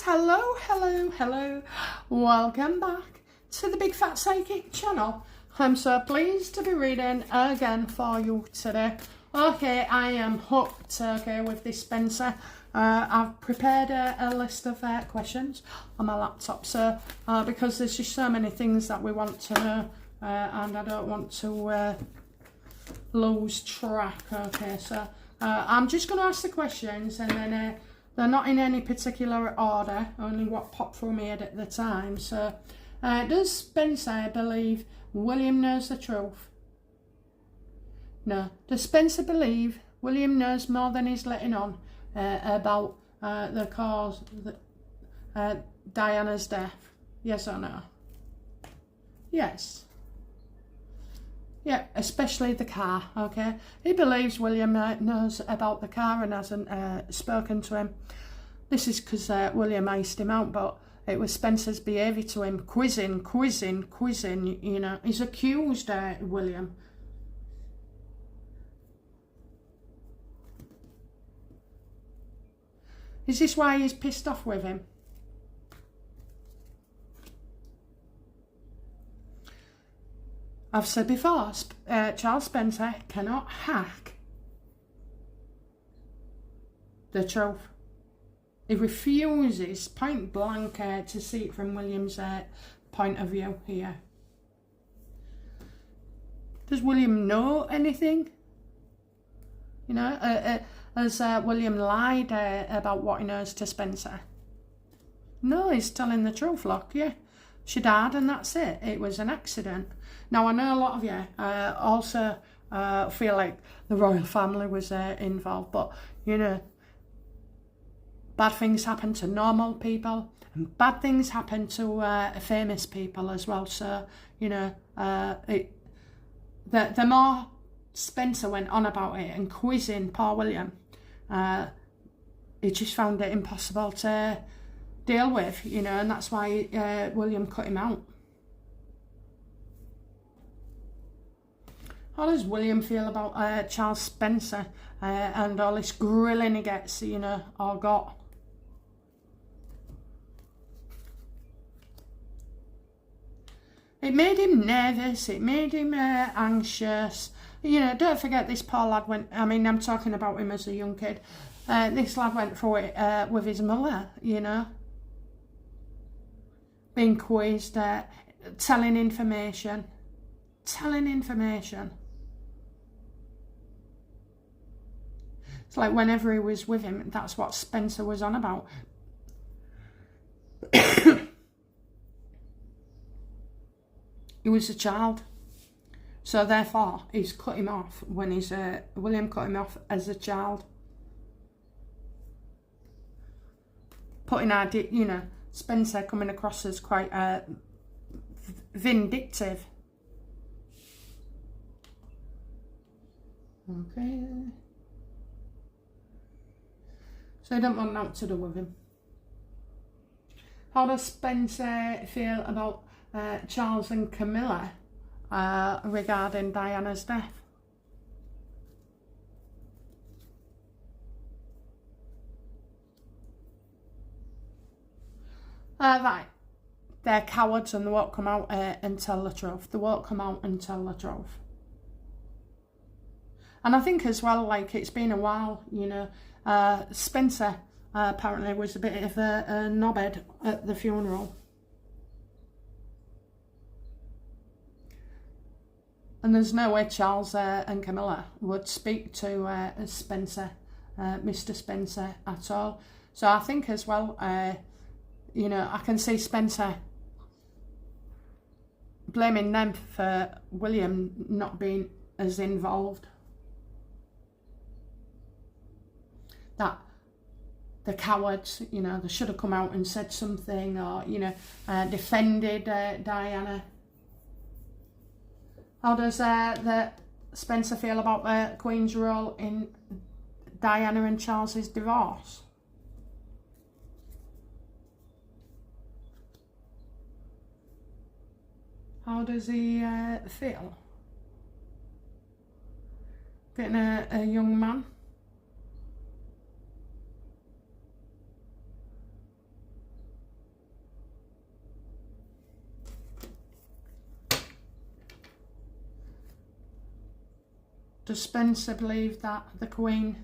hello. Welcome back to the Big Fat Psychic channel. I'm so pleased to be reading again for you today. Okay, I am hooked, okay, with this Spencer. I've prepared a list of questions on my laptop, so because there's just so many things that we want to know, and I don't want to lose track. Okay, so I'm just going to ask the questions, and then they're not in any particular order, only what popped through my head at the time. So, does Spencer believe William knows the truth? No. Does Spencer believe William knows more than he's letting on about the cause of Diana's death? Yes or no? Yes. Yeah, especially the car, okay? He believes William knows about the car and hasn't spoken to him. This is because William iced him out, but it was Spencer's behaviour to him. Quizzing, you know. He's accused William. Is this why he's pissed off with him? I've said before, Charles Spencer cannot hack the truth. He refuses point blank to see it from William's point of view here. Does William know anything? You know, has William lied about what he knows to Spencer? No, he's telling the truth, look, yeah. She died and that's it. It was an accident. Now, I know a lot of you also feel like the royal family was involved, but, you know, bad things happen to normal people and bad things happen to famous people as well. So, you know, the more Spencer went on about it and quizzing poor William, he just found it impossible to deal with, you know, and that's why William cut him out. How does William feel about Charles Spencer and all this grilling he gets, you know, or got? It made him nervous, it made him anxious. You know, don't forget this poor lad went, I mean, I'm talking about him as a young kid. This lad went through it with his mother, you know. Being quizzed, telling information. It's like whenever he was with him, that's what Spencer was on about. He was a child. So therefore, he's cut him off when he's, William cut him off as a child. Putting our, you know, Spencer coming across as quite vindictive. Okay. So I don't want that to do with him. How does Spencer feel about Charles and Camilla regarding Diana's death? Right, they're cowards and they won't come out and tell the truth. They won't come out and tell the truth. And I think as well, like, it's been a while, you know, Spencer apparently was a bit of a knobhead at the funeral. And there's no way Charles and Camilla would speak to Spencer, Mr. Spencer at all. So I think as well, you know, I can see Spencer blaming them for William not being as involved. That the cowards, you know, they should have come out and said something, or, you know, defended Diana. How does the Spencer feel about the Queen's role in Diana and Charles's divorce? How does he feel? Getting a young man? Does Spencer believe that the Queen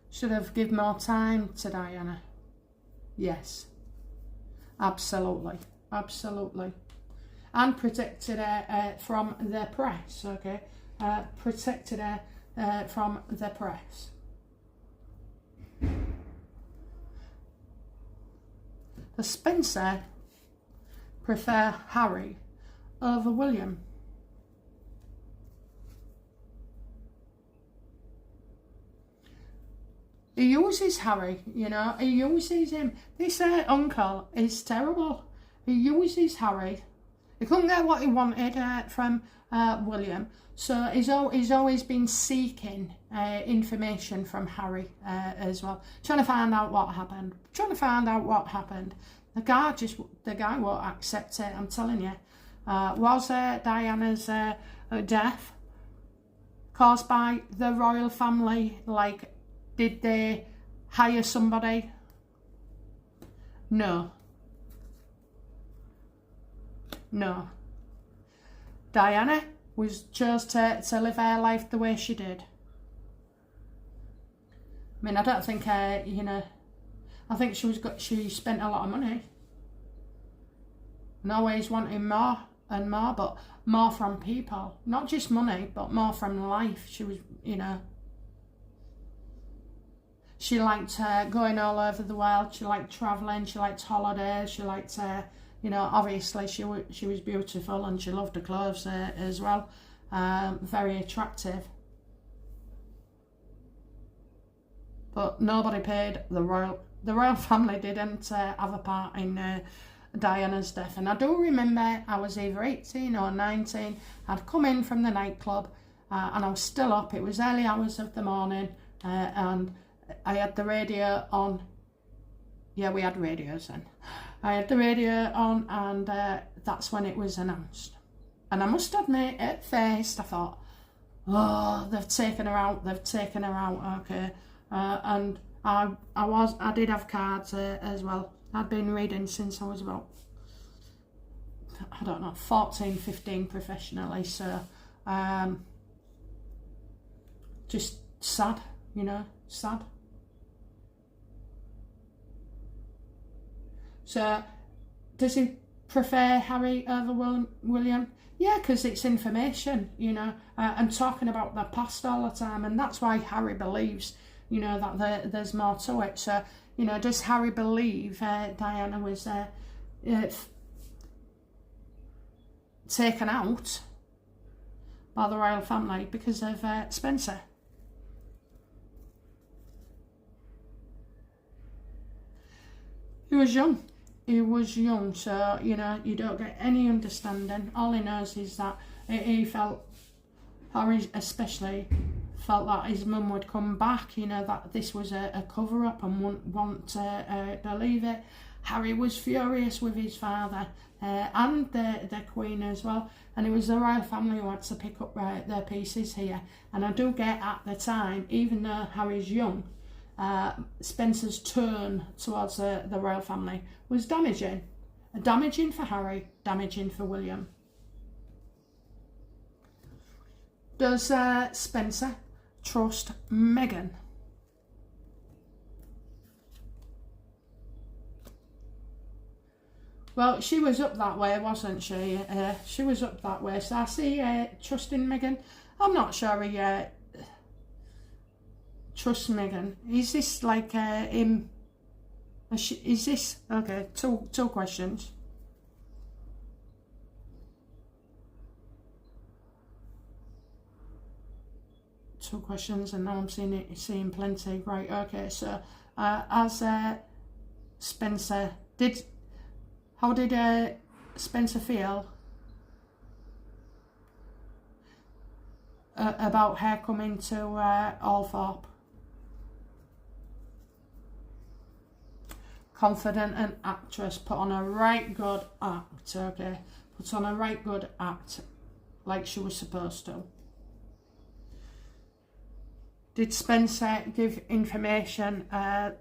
should have given more time to Diana? Yes. Absolutely. Absolutely. And protected her from the press, okay? Protected her from the press. Does Spencer prefer Harry over William? He uses Harry, you know, he uses him. This uncle is terrible. He uses Harry. He couldn't get what he wanted from William, so he's always been seeking information from Harry as well, trying to find out what happened. The guy won't accept it. I'm telling you. Was Diana's death caused by the royal family? Like, did they hire somebody? No. No. Diana chose to live her life the way she did. I mean, I don't think, you know, I think she spent a lot of money. And always wanting more and more, but more from people. Not just money, but more from life. She was, you know, she liked going all over the world. She liked travelling. She liked holidays. She liked, you know, obviously she was beautiful and she loved her clothes as well. Very attractive. But nobody paid the royal family didn't have a part in Diana's death. And I do remember I was either 18 or 19. I'd come in from the nightclub and I was still up. It was early hours of the morning and I had the radio on. Yeah, we had radios then. I had the radio on and that's when it was announced. And I must admit, at first I thought, oh, they've taken her out, okay. And I did have cards as well. I'd been reading since I was about, I don't know, 14, 15 professionally. So, just sad, you know, sad. So, does he prefer Harry over William? Yeah, because it's information, you know, and talking about the past all the time. And that's why Harry believes, you know, that there's more to it. So, you know, does Harry believe Diana was taken out by the royal family because of Spencer? He was young, so, you know, you don't get any understanding. All he knows is that he felt, Harry especially, felt that his mum would come back, you know, that this was a cover-up and wouldn't want to believe it. Harry was furious with his father and the Queen as well, and it was the royal family who had to pick up their pieces here. And I do get at the time, even though Harry's young, Spencer's turn towards the royal family was damaging. Damaging for Harry, damaging for William. Does Spencer trust Meghan? Well, she was up that way, wasn't she? She was up that way, so I see trusting Meghan. I'm not sure he trusts Meghan. Is this like him? Is this okay? Two questions. Two questions, and now I'm seeing plenty. Right, okay. So, as Spencer how did Spencer feel about her coming to Althorpe? Confident and actress, put on a right good act, okay? Put on a right good act, like she was supposed to. Did Spencer give information to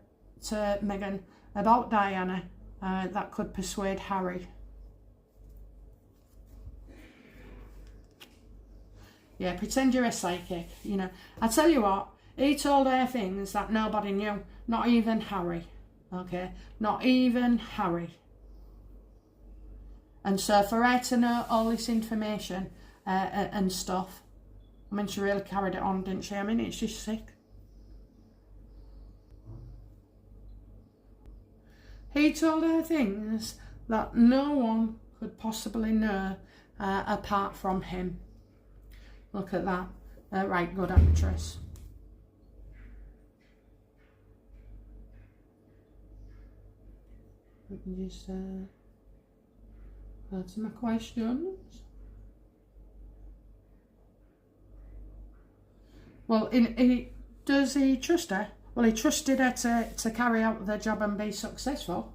Meghan about Diana that could persuade Harry? Yeah, pretend you're a psychic, you know. I tell you what, he told her things that nobody knew, not even Harry, okay? Not even Harry. And so for her to know all this information and stuff, I mean, she really carried it on, didn't she? I mean, it's just sick. He told her things that no one could possibly know apart from him. Look at that. Right, good actress. Let me just answer my questions. Well, does he trust her? Well, he trusted her to carry out the job and be successful.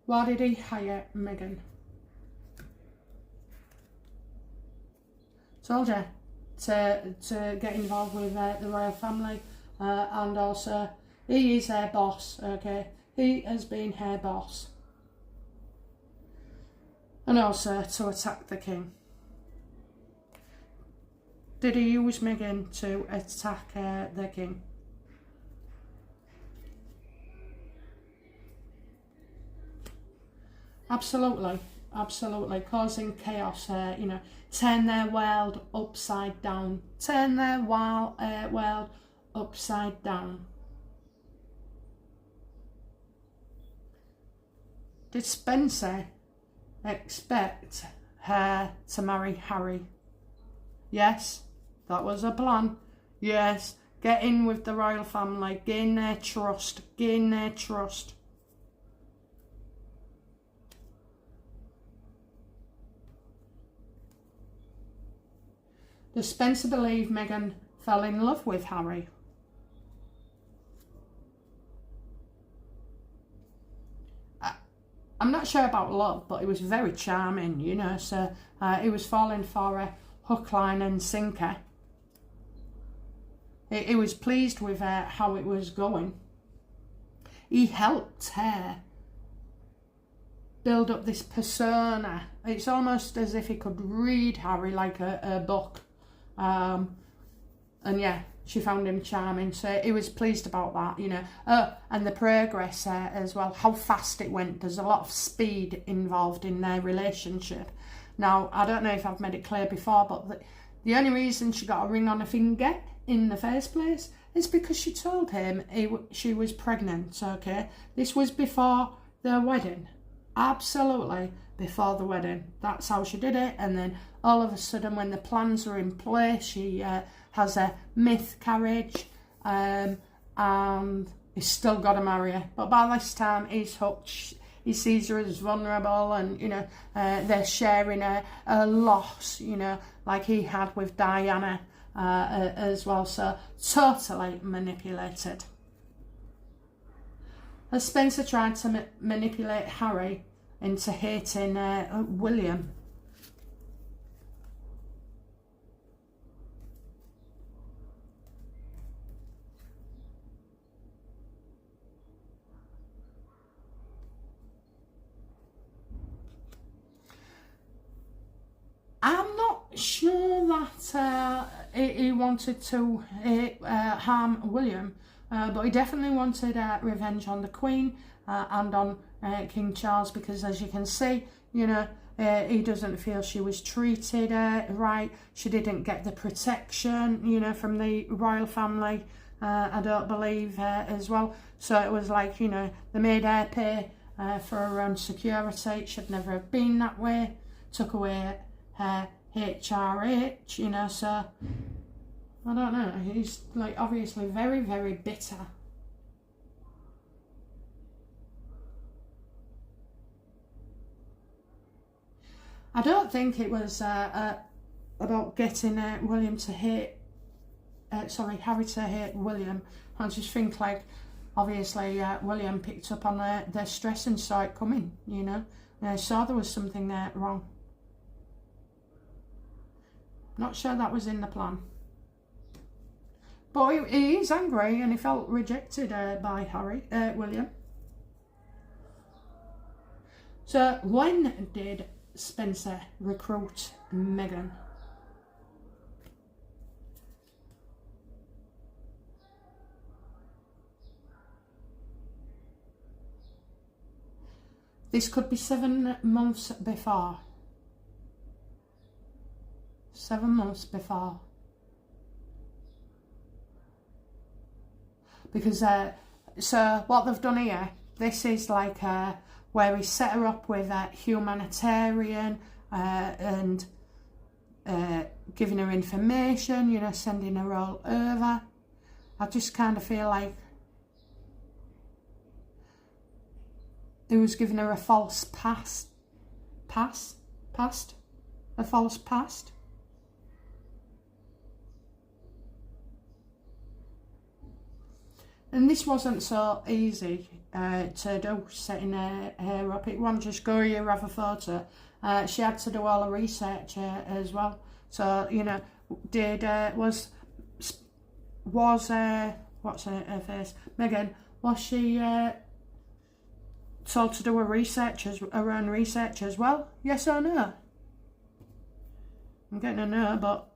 Why did he hire Meghan? Told you to get involved with the royal family, and also he is her boss, okay? He has been her boss. And also to attack the king. Did he use Meghan to attack the king? Absolutely, absolutely. Causing chaos, you know, turn their world upside down. Turn their world upside down. Did Spencer expect her to marry Harry? Yes, that was a plan. Yes, get in with the royal family, gain their trust, gain their trust. Does Spencer believe Meghan fell in love with Harry? I'm not sure about love, but he was very charming, you know, so he was falling for a hook, line and sinker. He was pleased with how it was going. He helped her build up this persona. It's almost as if he could read Harry like a book. And yeah, she found him charming, so he was pleased about that, you know. And the progress as well, how fast it went. There's a lot of speed involved in their relationship. Now, I don't know if I've made it clear before, but the only reason she got a ring on her finger in the first place is because she told him she was pregnant, okay? This was before their wedding. Absolutely before the wedding. That's how she did it. And then all of a sudden, when the plans are in place, she has a miscarriage, and he's still got to marry her. But by this time, he's hooked. He sees her as vulnerable, and you know they're sharing a loss, you know, like he had with Diana as well. So totally manipulated. Has Spencer tried to manipulate Harry into hating William? I'm not sure that he wanted to harm William, but he definitely wanted revenge on the Queen and on King Charles, because as you can see, you know, he doesn't feel she was treated right. She didn't get the protection, you know, from the royal family, I don't believe, as well. So it was like, you know, they made her pay for her own security. It should never have been that way. Took away her HRH, you know, so I don't know. He's like obviously very, very bitter. I don't think it was about getting William to hate, Harry to hate William. I just think like obviously William picked up on their stress and saw it coming, you know, saw there was something there wrong. Not sure that was in the plan. But he is angry and he felt rejected by William. So when did Spencer recruit Meghan? This could be 7 months before. 7 months before. Because, so what they've done here, this is like where he set her up with a humanitarian and giving her information, you know, sending her all over. I just kind of feel like he was giving her a false past. A false past. And this wasn't so easy to do, setting her hair up. It wasn't just go here, have a photo. She had to do all the research as well. So, you know, was what's her face? Meghan, was she told to do her own research as well? Yes or no? I'm getting a no, but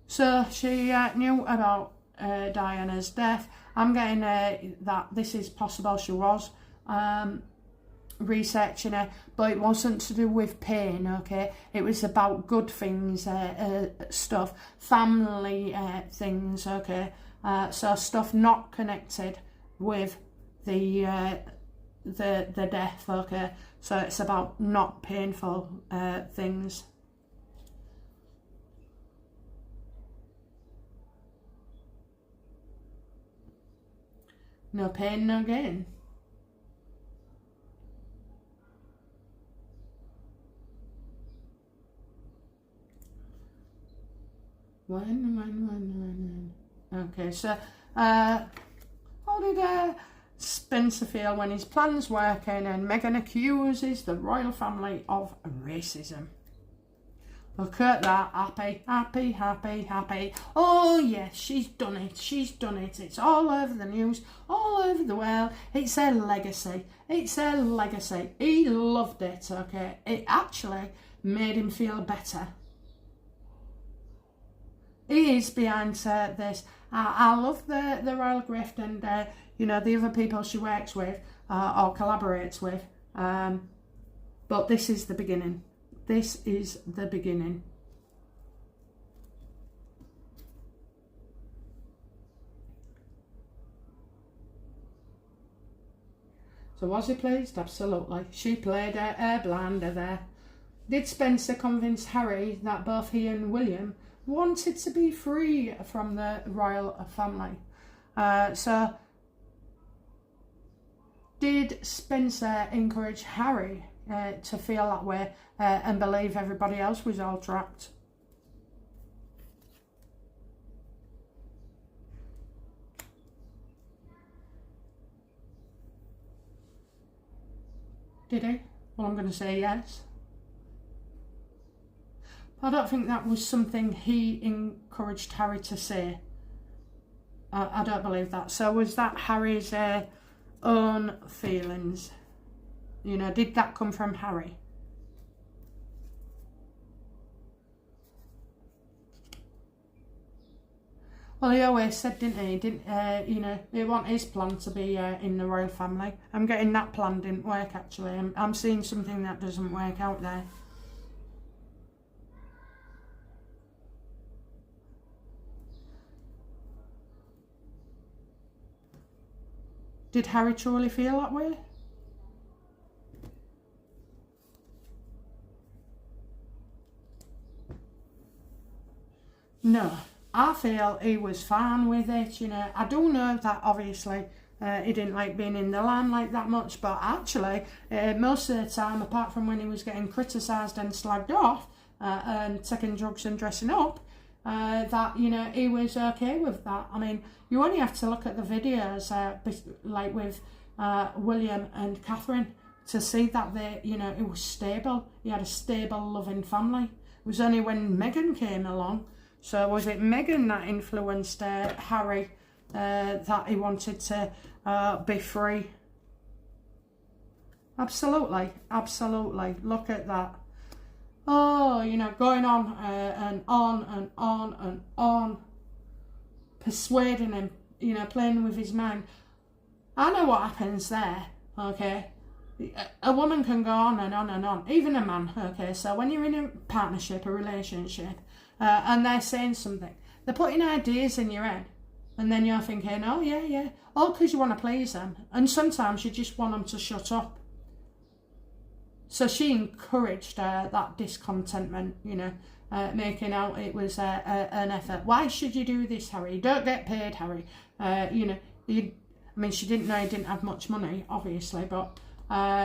so she knew about Diana's death. I'm getting that this is possible she was researching her, but it wasn't to do with pain, okay? It was about good things, stuff, family things, okay? So stuff not connected with the death, okay? So it's about not painful things. No pain, no gain. When. Okay, so how did Spencer feel when his plan's working and Meghan accuses the royal family of racism? Look at that, happy. Oh yes, she's done it. It's all over the news, all over the world. It's her legacy. He loved it, okay? It actually made him feel better. He is behind this. I love the royal grift and, you know, the other people she works with or collaborates with. But this is the beginning. This is the beginning. So was he pleased? Absolutely. She played her blunder there. Did Spencer convince Harry that both he and William wanted to be free from the royal family? So did Spencer encourage Harry to feel that way and believe everybody else was all trapped? Did he? Well, I'm going to say yes. I don't think that was something he encouraged Harry to say. I don't believe that. So was that Harry's own feelings? You know, did that come from Harry? Well, he always said, didn't he? You know, he wanted his plan to be in the royal family. I'm getting that plan didn't work, actually. I'm seeing something that doesn't work out there. Did Harry truly feel that way? No, I feel he was fine with it, you know. I do know that obviously he didn't like being in the limelight that much, but actually most of the time, apart from when he was getting criticised and slagged off and taking drugs and dressing up, that, you know, he was okay with that. I mean, you only have to look at the videos like with William and Catherine to see that they, you know, it was stable. He had a stable, loving family. It was only when Meghan came along. So was it Meghan that influenced Harry that he wanted to be free. Absolutely, absolutely. Look at that. Oh, you know, going on and on and on and on, persuading him, you know, playing with his mind. I know what happens there, okay? A woman can go on and on and on, even a man, okay? So when you're in a partnership, a relationship, and they're saying something, they're putting ideas in your head, and then you're thinking, oh, yeah, all because you want to please them. And sometimes you just want them to shut up. So she encouraged that discontentment, you know, making out it was an effort. Why should you do this, Harry? You don't get paid, Harry. You know, I mean, she didn't know he didn't have much money, obviously, but,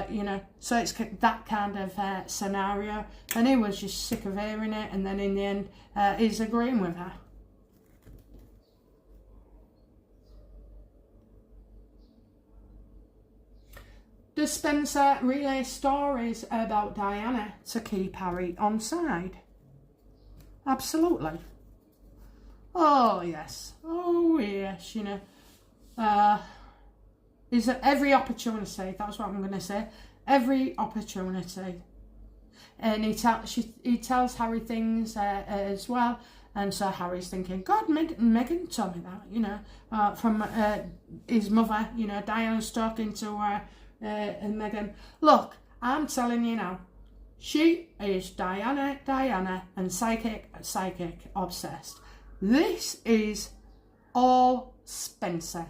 you know, so it's that kind of scenario. And he was just sick of hearing it, and then in the end, he's agreeing with her. Does Spencer relay stories about Diana to keep Harry on side? Absolutely. Oh, yes. Oh, yes, you know. Is that every opportunity, that's what I'm going to say. Every opportunity. And he tells Harry things as well. And so Harry's thinking, God, Meghan told me that, you know, from his mother, you know, Diana's talking to her. And Meghan, look, I'm telling you now, she is Diana, and psychic obsessed. This is all Spencer.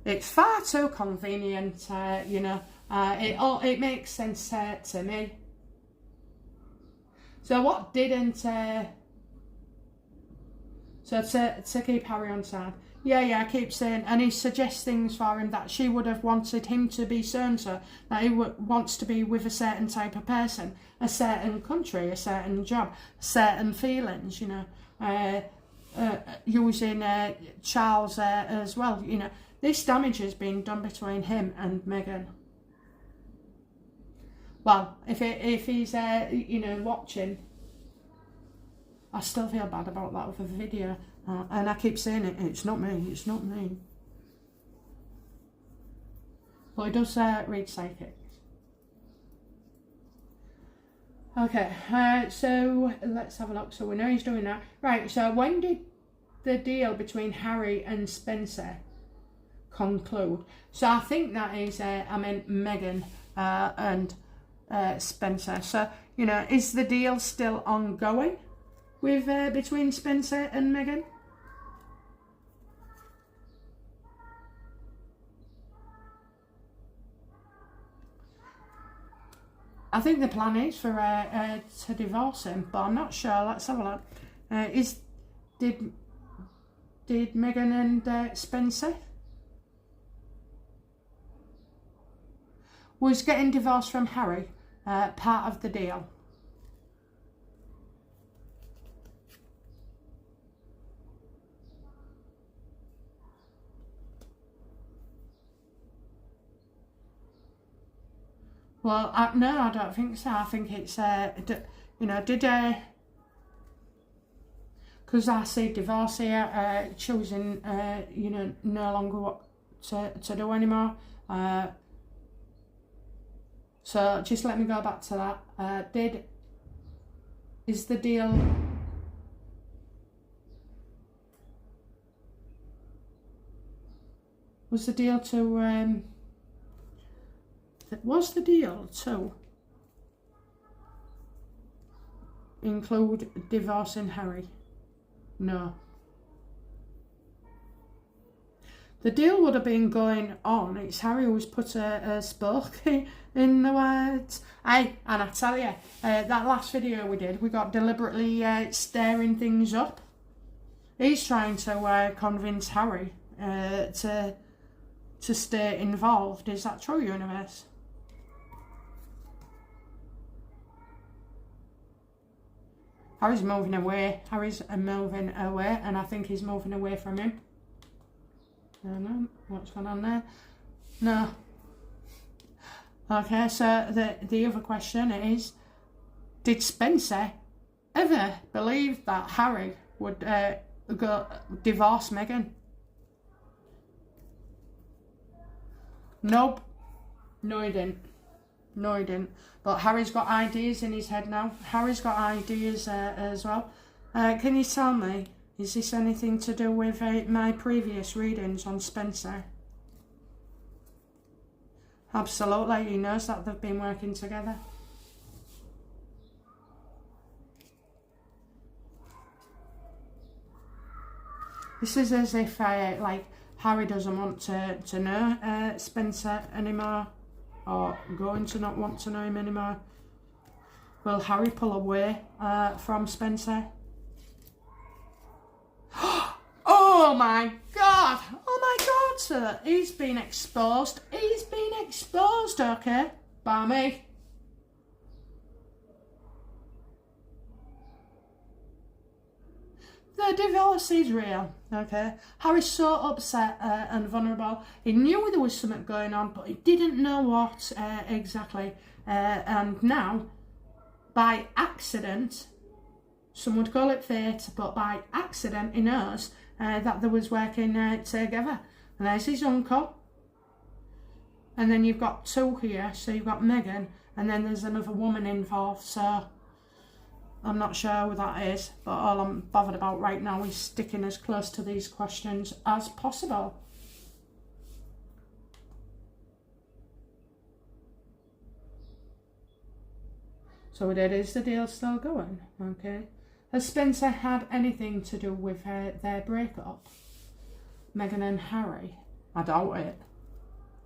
It's far too convenient, you know. It makes sense to me. So what didn't? So to keep Harry on side. Yeah, I keep saying, and he suggests things for him that she would have wanted him to be so-and-so, that he wants to be with a certain type of person, a certain country, a certain job, certain feelings, you know, using Charles as well, you know. This damage has been done between him and Meghan. Well, if he's, you know, watching, I still feel bad about that other video. And I keep saying it, it's not me, it's not me. But he does read psychics. Okay, so let's have a look. So we know he's doing that. Right, so when did the deal between Harry and Spencer conclude? So I think that is, I meant Meghan and Spencer. So, you know, is the deal still ongoing with between Spencer and Meghan? I think the plan is for to divorce him, but I'm not sure. Let's have a look. Did Meghan and Spencer was getting divorced from Harry part of the deal? Well, no, I don't think so. I think it's, you know, because I see divorce here, choosing, you know, no longer what to do anymore. So just let me go back to that. Is the deal... Was the deal to... Was the deal to include divorcing Harry? No. The deal would have been going on. It's Harry who's put a spoke in the words. And I tell you, that last video we did, we got deliberately stirring things up. He's trying to convince Harry to stay involved. Is that true, universe? Harry's moving away. Harry's moving away, and I think he's moving away from him. I don't know what's going on there. No. Okay, so the other question is, did Spencer ever believe that Harry would divorce Meghan. Nope. No, he didn't. No, he didn't. But Harry's got ideas in his head now. Harry's got ideas as well. Can you tell me, is this anything to do with my previous readings on Spencer? Absolutely. He knows that they've been working together. This is as if, like, Harry doesn't want to know Spencer anymore, or going to not want to know him anymore. Will Harry pull away from Spencer? Oh my God! Oh my God, sir! He's been exposed. He's been exposed, okay? By me. The divorce is real, okay? Harry's so upset and vulnerable. He knew there was something going on, but he didn't know what exactly. And now, by accident, some would call it fate, but by accident he knows that they was working together. And there's his uncle. And then you've got two here, so you've got Meghan, and then there's another woman involved, so I'm not sure who that is, but all I'm bothered about right now is sticking as close to these questions as possible. So is the deal still going? Okay. Has Spencer had anything to do with their breakup? Meghan and Harry? I doubt it.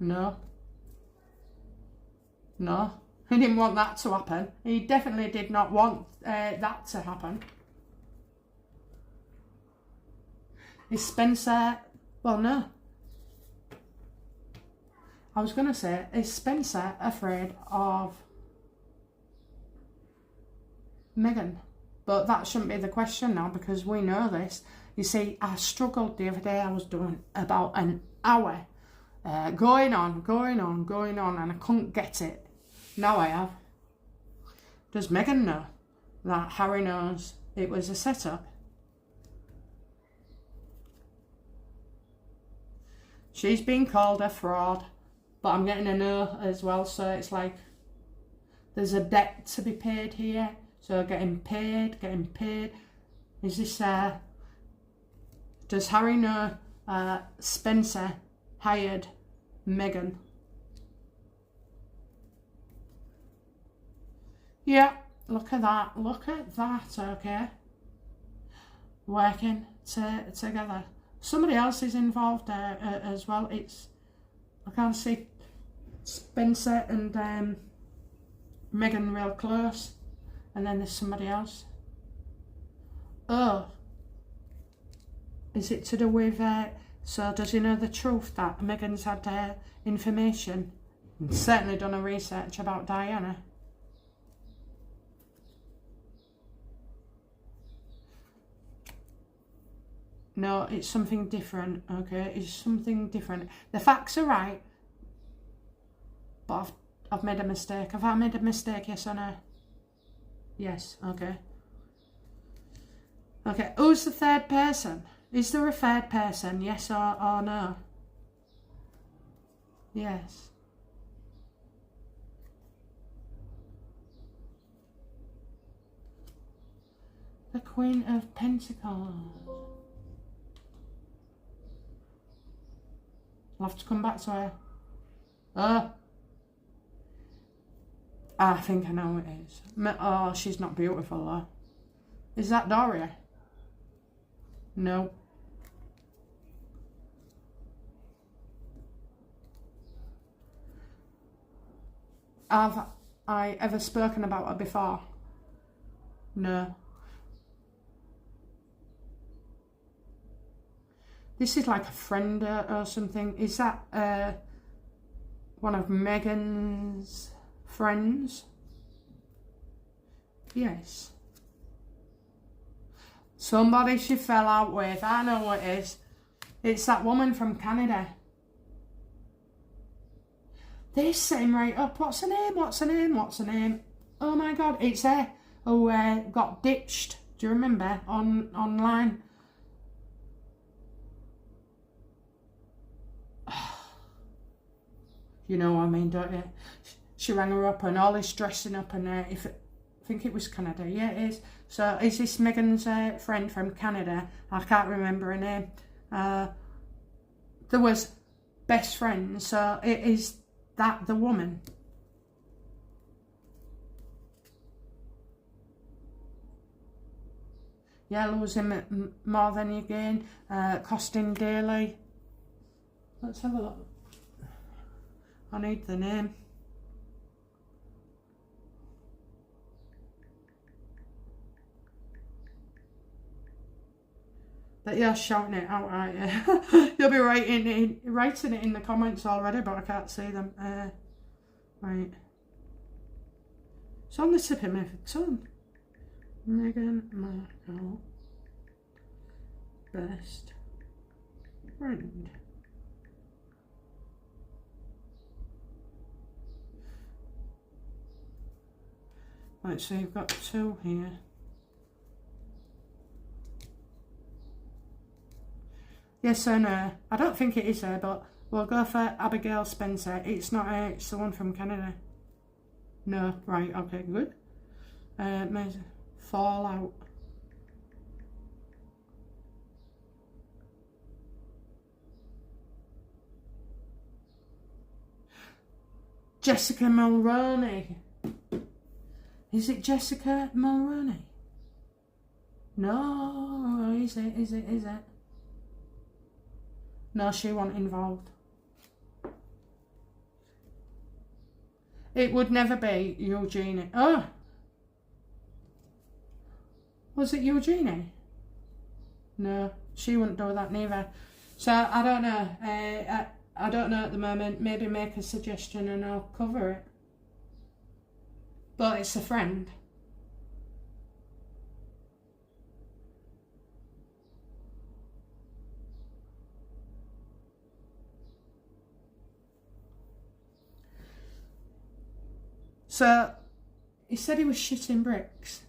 No. No. He didn't want that to happen. He definitely did not want that to happen. Is Spencer... Well, no. I was going to say, is Spencer afraid of Meghan? But that shouldn't be the question now, because we know this. You see, I struggled the other day. I was doing about an hour going on, and I couldn't get it. Now I have. Does Meghan know that Harry knows it was a setup? She's been called a fraud, but I'm getting a no as well, so it's like there's a debt to be paid here. So getting paid. Is this, does Harry know Spencer hired Meghan? Yeah, look at that, okay. Working together. Somebody else is involved as well. I can't see Spencer and Meghan real close. And then there's somebody else. Oh. Is it to do with, so does he know the truth that Meghan's had information? And certainly done a research about Diana. No, it's something different, okay? It's something different. The facts are right, but I've made a mistake. Have I made a mistake, yes or no? Yes, okay. Okay, who's the third person? Is there a third person, yes or no? Yes. The Queen of Pentacles. I'll have to come back to her. Oh. I think I know who it is. Oh, she's not beautiful though. Is that Doria? No. Have I ever spoken about her before? No. This is like a friend or something. Is that one of Meghan's friends? Yes. Somebody she fell out with. I know what it is. It's that woman from Canada. They're setting right up. What's her name? Oh my God, it's her who got ditched. Do you remember? Online. You know what I mean, don't you? She rang her up and all this dressing up, and I think it was Canada. Yeah, it is. So is this Meghan's friend from Canada? I can't remember her name. There was best friends, so is that the woman? Yeah, losing more than you gain, costing dearly. Let's have a look. I need the name. But you're shouting it out, aren't you? You'll be writing it in the comments already, but I can't see them. Right. It's on the tip of my tongue. Meghan Markle, best friend. Right, so you've got two here. Yes or no? I don't think it is her, but we'll go for Abigail Spencer. It's not her, it's the one from Canada. No, right, okay, good. Fallout. Jessica Mulroney. Is it Jessica Mulroney? No, is it? No, she wasn't involved. It would never be Eugenie. Oh! Was it Eugenie? No, she wouldn't do that neither. So, I don't know. I don't know at the moment. Maybe make a suggestion and I'll cover it. But it's a friend. So, he said he was shitting bricks.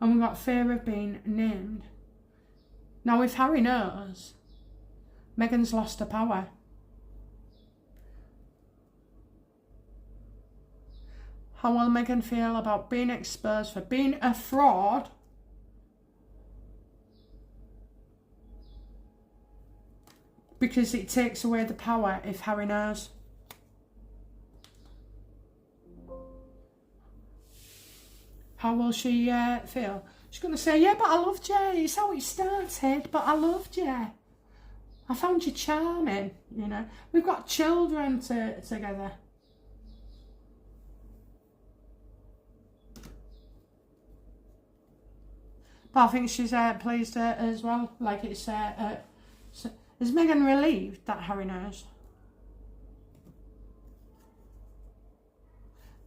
And we got fear of being named. Now, if Harry knows, Meghan's lost her power. How will Meghan feel about being exposed for being a fraud? Because it takes away the power if Harry knows. How will she feel? She's going to say, yeah, but I loved you. It's how it started, but I loved you. I found you charming, you know. We've got children together. But I think she's pleased as well. Like it's... is Meghan relieved that Harry knows?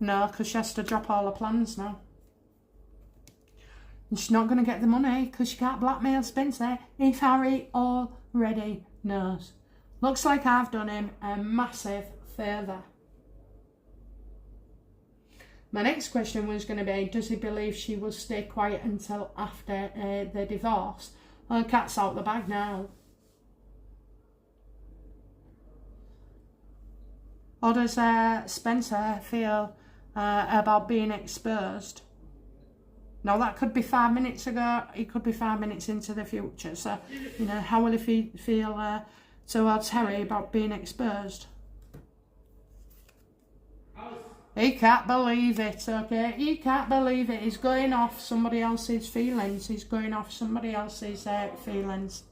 No, because she has to drop all her plans now. And she's not going to get the money because she can't blackmail Spencer if Harry already knows. Looks like I've done him a massive favour. My next question was going to be, does he believe she will stay quiet until after the divorce? Well, cat's out the bag now. Or does Spencer feel about being exposed? Now, that could be 5 minutes ago, it could be 5 minutes into the future. So, you know, how will he feel towards Harry about being exposed? He can't believe it, okay? He can't believe it. He's going off somebody else's feelings. He's going off somebody else's feelings.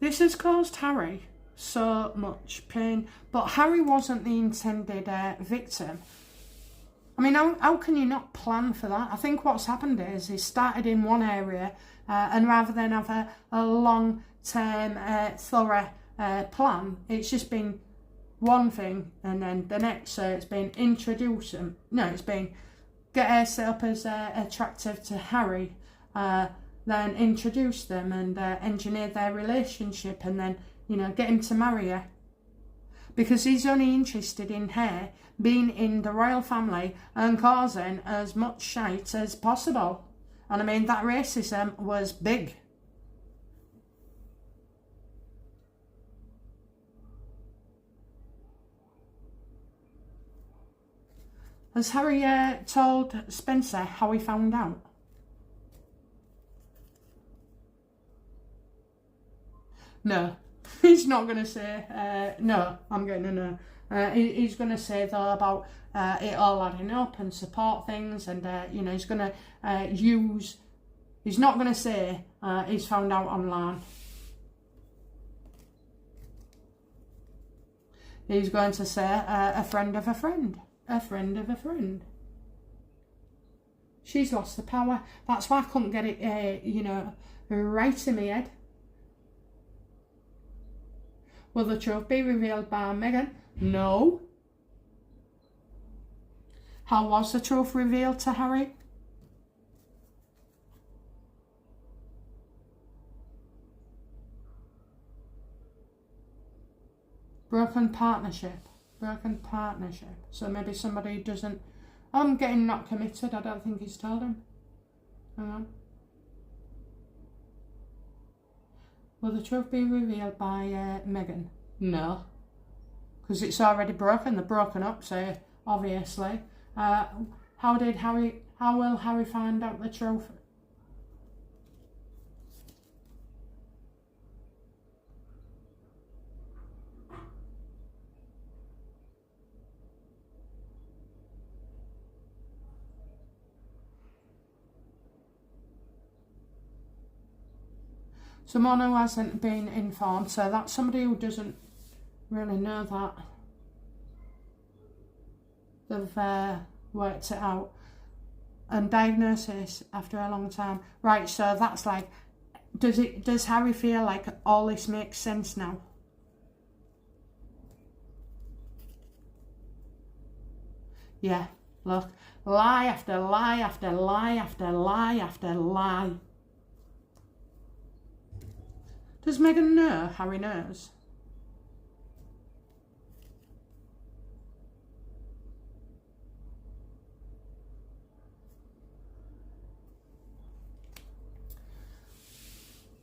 This has caused Harry so much pain, but Harry wasn't the intended victim. I mean, how can you not plan for that? I think what's happened is he started in one area and rather than have a long-term, thorough plan, it's just been one thing and then the next. So it's been introduce him. No, it's been get her set up as attractive to Harry, then introduce them and engineer their relationship and then, you know, get him to marry her. because he's only interested in her being in the royal family and causing as much shite as possible. And I mean, that racism was big. Has Harry told Spencer how he found out? No, he's not going to say, no, I'm going to know. He's going to say, though, about it all adding up and support things, and, you know, he's going to use, he's not going to say he's found out online. He's going to say a friend of a friend. A friend of a friend. She's lost the power. That's why I couldn't get it, you know, right in my head. Will the truth be revealed by Meghan? No. How was the truth revealed to Harry? Broken partnership. Broken partnership. So maybe somebody doesn't... I'm getting not committed. I don't think he's told him. Hang on. Will the truth be revealed by Meghan? No. Because it's already broken. They're broken up, so obviously. How will Harry find out the truth? Someone who hasn't been informed, so that's somebody who doesn't really know that. They've worked it out. And diagnosis after a long time. Right, so that's like, does Harry feel like all this makes sense now? Yeah, look, lie after lie after lie after lie after lie. Does Meghan know Harry knows?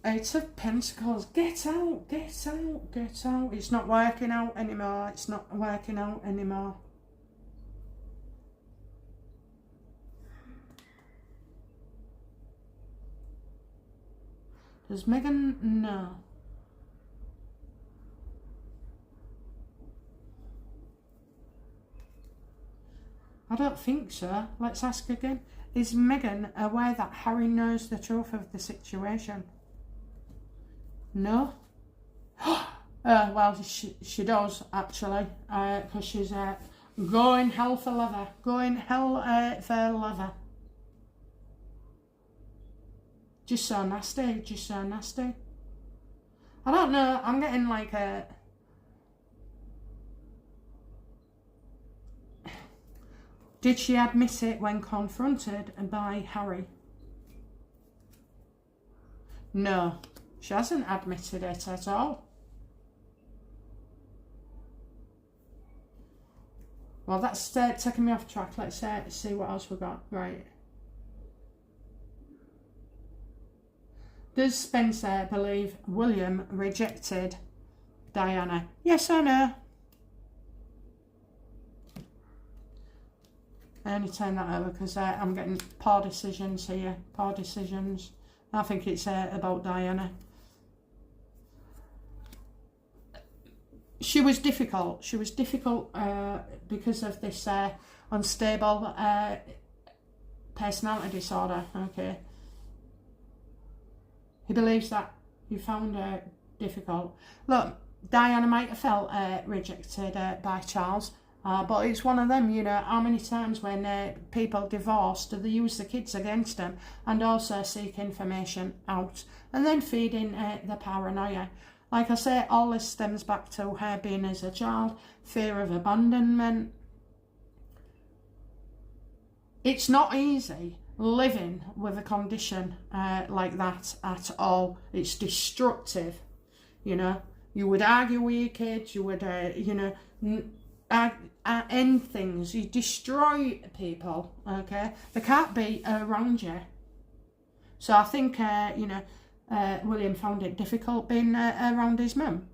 Eight of Pentacles. Get out, get out, get out. It's not working out anymore. It's not working out anymore. Does Meghan know? I don't think so. Let's ask again. Is Meghan aware that Harry knows the truth of the situation? No? Well, she does, actually. Because she's going hell for leather. Going hell for leather. Just so nasty, just so nasty. I don't know, I'm getting like a... Did she admit it when confronted by Harry? No, she hasn't admitted it at all. Well, that's taking me off track. Let's see what else we got. Right. Does Spencer believe William rejected Diana? Yes or no? I only turn that over because I'm getting poor decisions here. Poor decisions. I think it's about Diana. She was difficult. She was difficult because of this unstable personality disorder. Okay. He believes that you found her difficult. Look, Diana might have felt rejected by Charles, but it's one of them, you know, how many times when people divorce do they use the kids against them and also seek information out and then feeding the paranoia. Like I say, all this stems back to her being as a child, fear of abandonment. It's not easy living with a condition like that at all. It's destructive, you know. You would argue with your kids. You would, end things. You destroy people, okay? They can't be around you. So I think, William found it difficult being around his mum.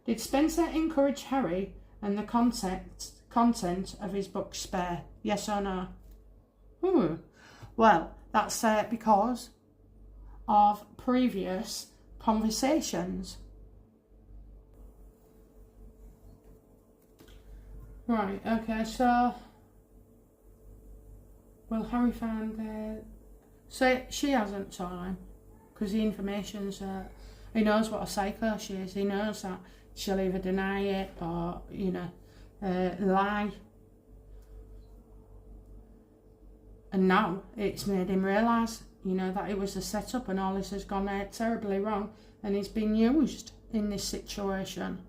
Did Spencer encourage Harry and the content of his book Spare? Yes or no? Well, that's because of previous conversations. Right, okay, so well, Harry found so she hasn't told him, because the information's he knows what a psycho she is. He knows that she'll either deny it or lie, and now it's made him realise that it was a setup and all this has gone terribly wrong, and he's been used in this situation.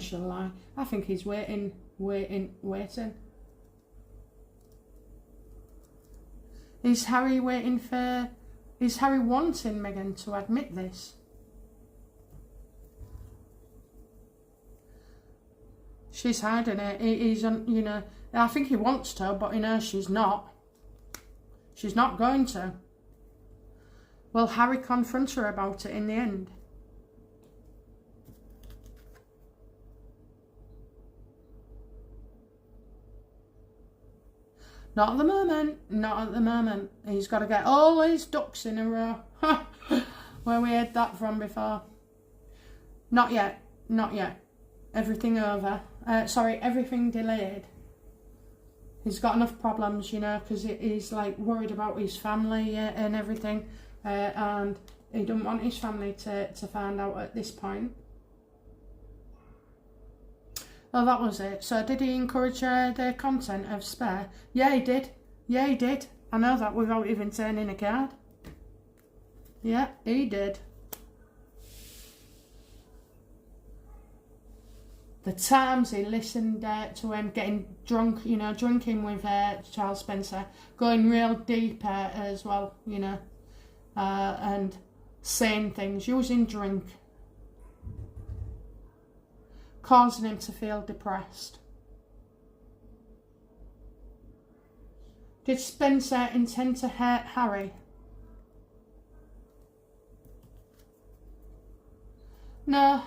She'll lie. I think he's waiting. Is Harry wanting Meghan to admit this? She's hiding it. I think he wants to, but she's not. She's not going to. Will Harry confront her about it in the end? Not at the moment. Not at the moment. He's got to get all his ducks in a row. Where we had that from before. Not yet. Not yet. Everything over. Everything delayed. He's got enough problems, because he's worried about his family and everything, and he doesn't want his family to find out at this point. Oh, that was it. So did he encourage the content of Spare? Yeah, he did. Yeah, he did. I know that without even turning a card. Yeah, he did. The times he listened to him getting drunk, drinking with Charles Spencer, going real deep as well, and saying things, using drink, causing him to feel depressed. Did Spencer intend to hurt Harry? No.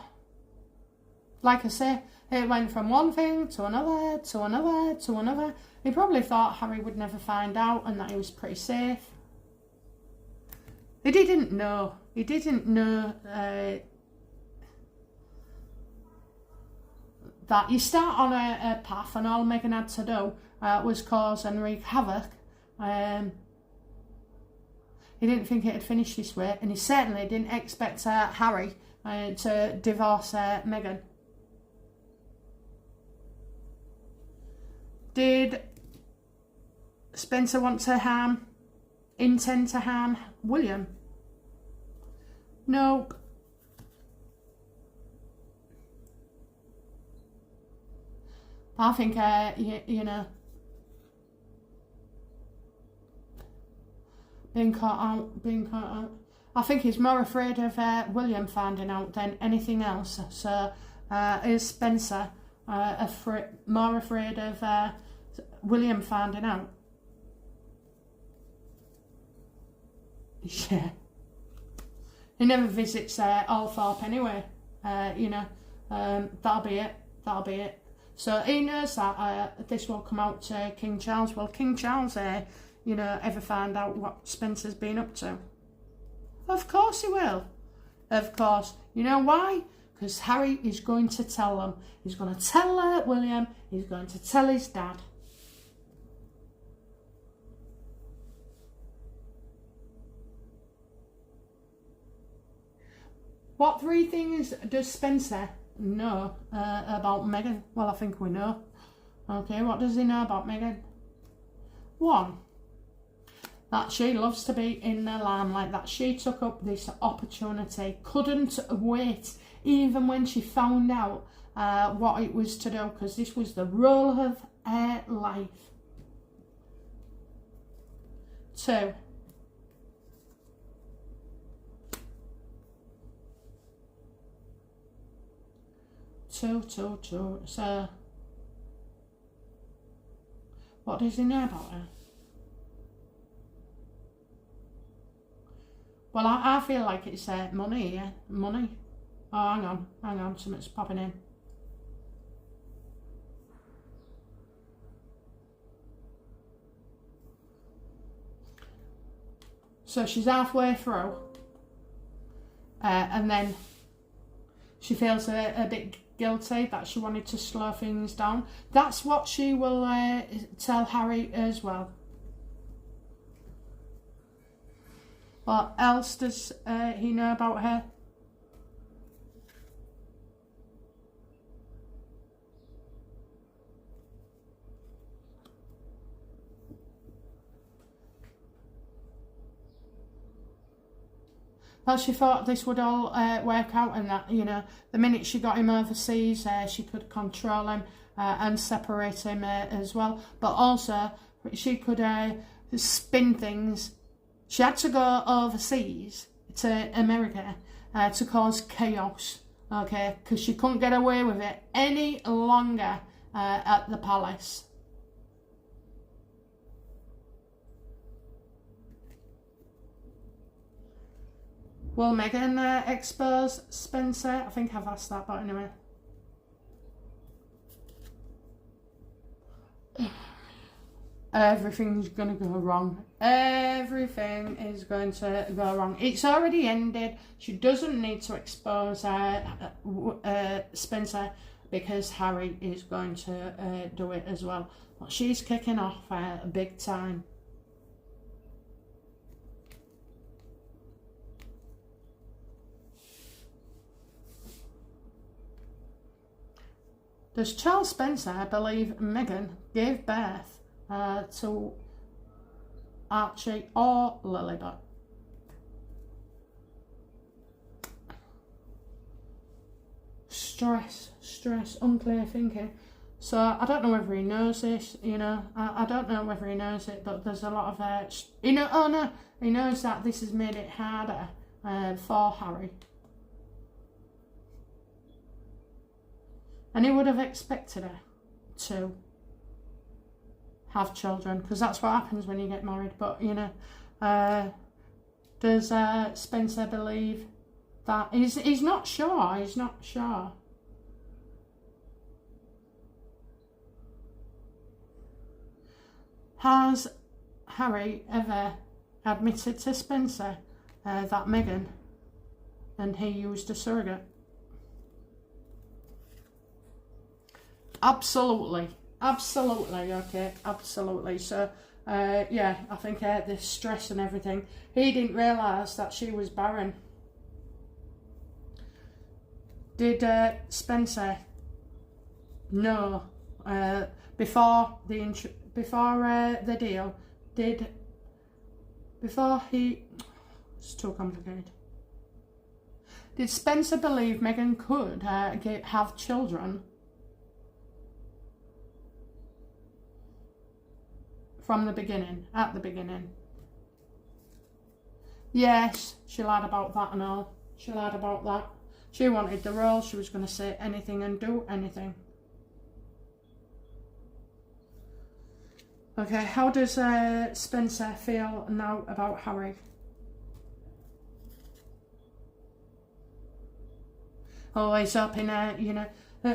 Like I say, it went from one thing to another, to another, to another. He probably thought Harry would never find out and that he was pretty safe. He didn't know. He didn't know that you start on a path and all Meghan had to do was cause and wreak havoc. He didn't think it had finished this way, and he certainly didn't expect Harry to divorce Meghan. Did Spencer want to intend to harm William? Nope. I think, being caught out. I think he's more afraid of William finding out than anything else. So, is Spencer more afraid of William finding out? Yeah. He never visits Althorpe anyway. That'll be it. That'll be it. So he knows that this will come out to King Charles. Will King Charles, ever find out what Spencer's been up to? Of course he will. Of course. You know why? Because Harry is going to tell them. He's going to tell William. He's going to tell his dad. What 3 things does Spencer know about Meghan? Well, I think we know. Okay, what does he know about Meghan? 1, that she loves to be in the limelight, that she took up this opportunity, couldn't wait, even when she found out what it was to do, because this was the role of her life. 2, Two. So, what does he know about her? Well, I feel like it's money, yeah? Money. Oh, hang on, something's popping in. So she's halfway through, and then she feels a bit guilty that she wanted to slow things down. That's what she will tell Harry as well. What else does he know about her? Well, she thought this would all work out, and that, you know, the minute she got him overseas, she could control him and separate him as well. But also, she could spin things. She had to go overseas to America to cause chaos, okay, because she couldn't get away with it any longer at the palace. Will Meghan expose Spencer? I think I've asked that, but anyway. Everything's going to go wrong. Everything is going to go wrong. It's already ended. She doesn't need to expose Spencer because Harry is going to do it as well. But she's kicking off big time. Does Charles Spencer believe Meghan gave birth to Archie or Lilibet? Stress, unclear thinking. So I don't know whether he knows this, you know. I don't know whether he knows it, but there's a lot of, he knows that this has made it harder for Harry. And he would have expected her to have children, because that's what happens when you get married. But, you know, does Spencer believe that? He's not sure. He's not sure. Has Harry ever admitted to Spencer that Meghan and he used a surrogate? Absolutely, okay, absolutely. So, yeah, I think the stress and everything. He didn't realise that she was barren. Did Spencer know before the deal? It's too complicated. Did Spencer believe Meghan could have children from the beginning, at the beginning? Yes, she lied about that and all. She lied about that. She wanted the role. She was going to say anything and do anything. Okay, how does Spencer feel now about Harry? Oh, he's up in you know,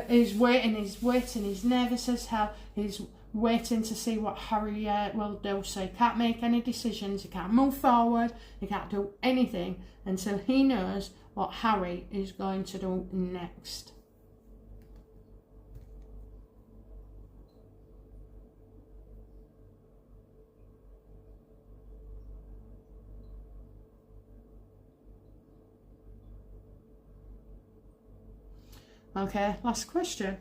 he's waiting, he's nervous as hell. He's waiting to see what Harry will do. So he can't make any decisions, he can't move forward, he can't do anything until he knows what Harry is going to do next. Okay, last question.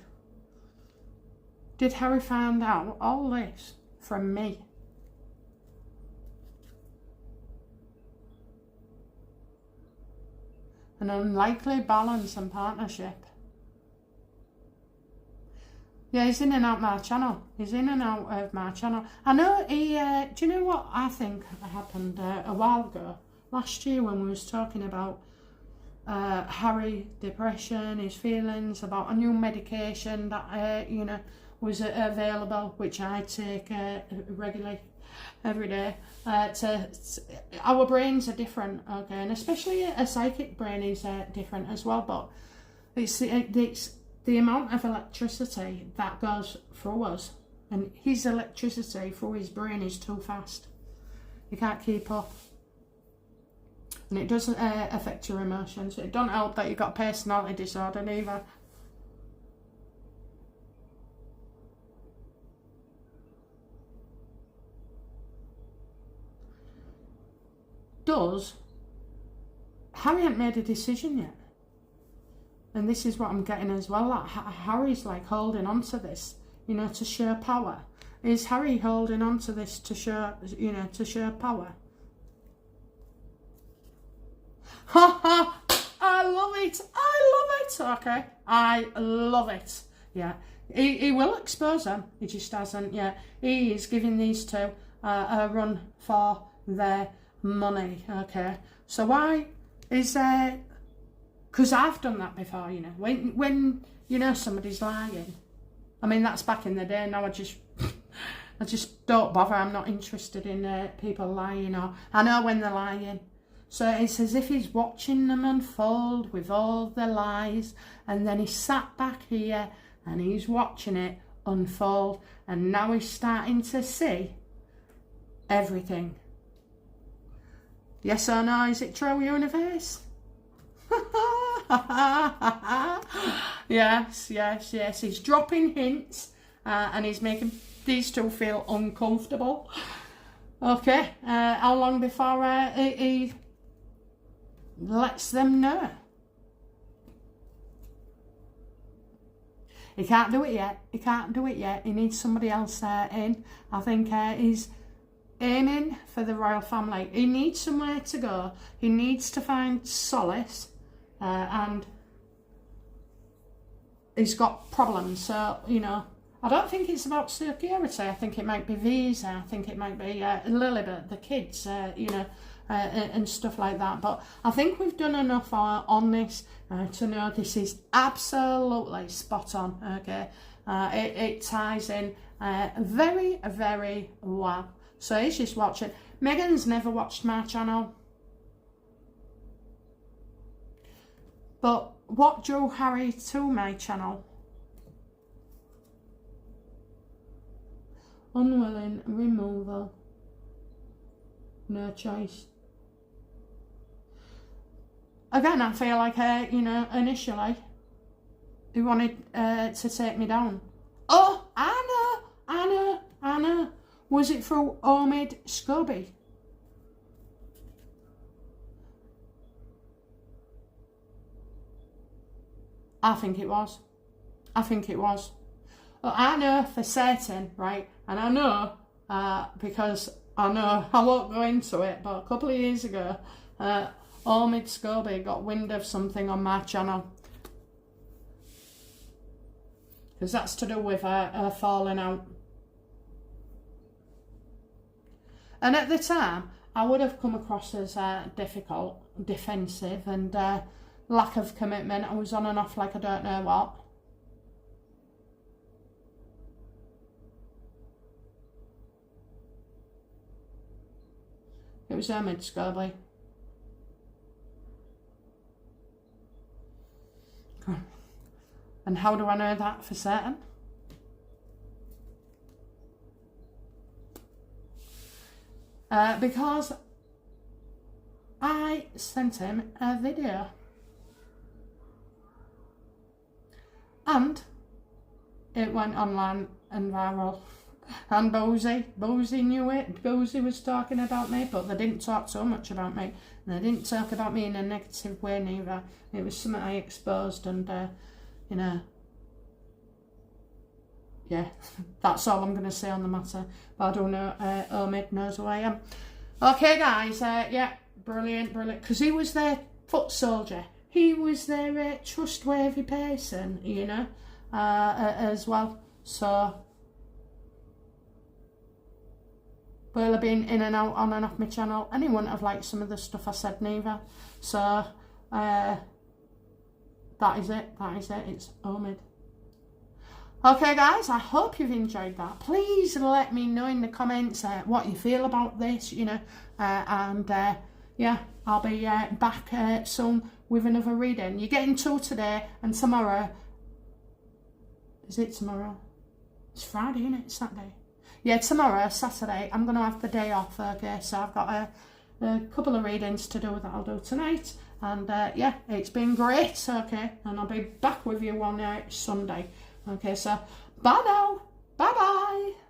Did Harry find out all this from me? An unlikely balance and partnership. Yeah, he's in and out my channel. He's in and out of my channel. I know he, do you know what I think happened a while ago? Last year when we was talking about Harry depression, his feelings about a new medication that you know, was available, which I take regularly every day. Our brains are different, okay, and especially a psychic brain is different as well. But it's the amount of electricity that goes through us, and his electricity through his brain is too fast. You can't keep up. And it doesn't affect your emotions. It don't help that you've got a personality disorder neither. Harry hasn't made a decision yet. And this is what I'm getting as well. That Harry's like holding on to this, you know, to show power. Is Harry holding on to this to show, you know, to show power? Ha ha! I love it. Okay, I love it. Yeah, he will expose them. He just hasn't yet. He is giving these two a run for their money. Okay, so why is there? Because I've done that before. You know, when you know somebody's lying. I mean, that's back in the day. Now I just don't bother. I'm not interested in people lying. Or I know when they're lying. So it's as if he's watching them unfold with all the lies, and then he sat back here and he's watching it unfold, and now he's starting to see everything. Yes or no? Is it true, universe? Yes. He's dropping hints and he's making these two feel uncomfortable. Okay, how long before he lets them know? He can't do it yet. He needs somebody else in. I think he's aiming for the royal family. He needs somewhere to go. He needs to find solace, and he's got problems. So, you know, I don't think it's about security. I think it might be visa. I think it might be Lilibet, the kids, you know, and stuff like that. But I think we've done enough on this to know this is absolutely spot on. Okay, it ties in very, very well. So he's just watching. Meghan's never watched my channel, but what drew Harry to my channel? Unwilling removal. No choice. Again, I feel like, you know, initially, he wanted to take me down. Oh, I know. Was it through Omid Scobby? I think it was. Well, I know for certain, right? And I know, because I know, I won't go into it, but a couple of years ago, Omid Scobby got wind of something on my channel. Because that's to do with her falling out. And at the time, I would have come across as difficult, defensive, and lack of commitment. I was on and off like I don't know what. It was Omid Scobby. And how do I know that for certain? Because I sent him a video. And it went online and viral. And Bozy knew it. Bozy was talking about me, but they didn't talk so much about me. And they didn't talk about me in a negative way neither. It was something I exposed, and you know, yeah, that's all I'm going to say on the matter. But I don't know, Omid knows who I am. Okay, guys, yeah, brilliant. Because he was their foot soldier. He was their trustworthy person, you know, as well. So, well, I've been in and out, on and off my channel, and he wouldn't have liked some of the stuff I said neither. So, That is it. That is it. It's Omid. Okay, guys, I hope you've enjoyed that. Please let me know in the comments what you feel about this, you know, and yeah, I'll be back soon with another reading. You're getting two today and tomorrow. Is it tomorrow? It's Friday, isn't it? Saturday. Yeah, tomorrow, Saturday, I'm going to have the day off, okay? So I've got a couple of readings to do that I'll do tonight. And yeah, it's been great, okay? And I'll be back with you on Sunday. Okay, so bye now. Bye-bye.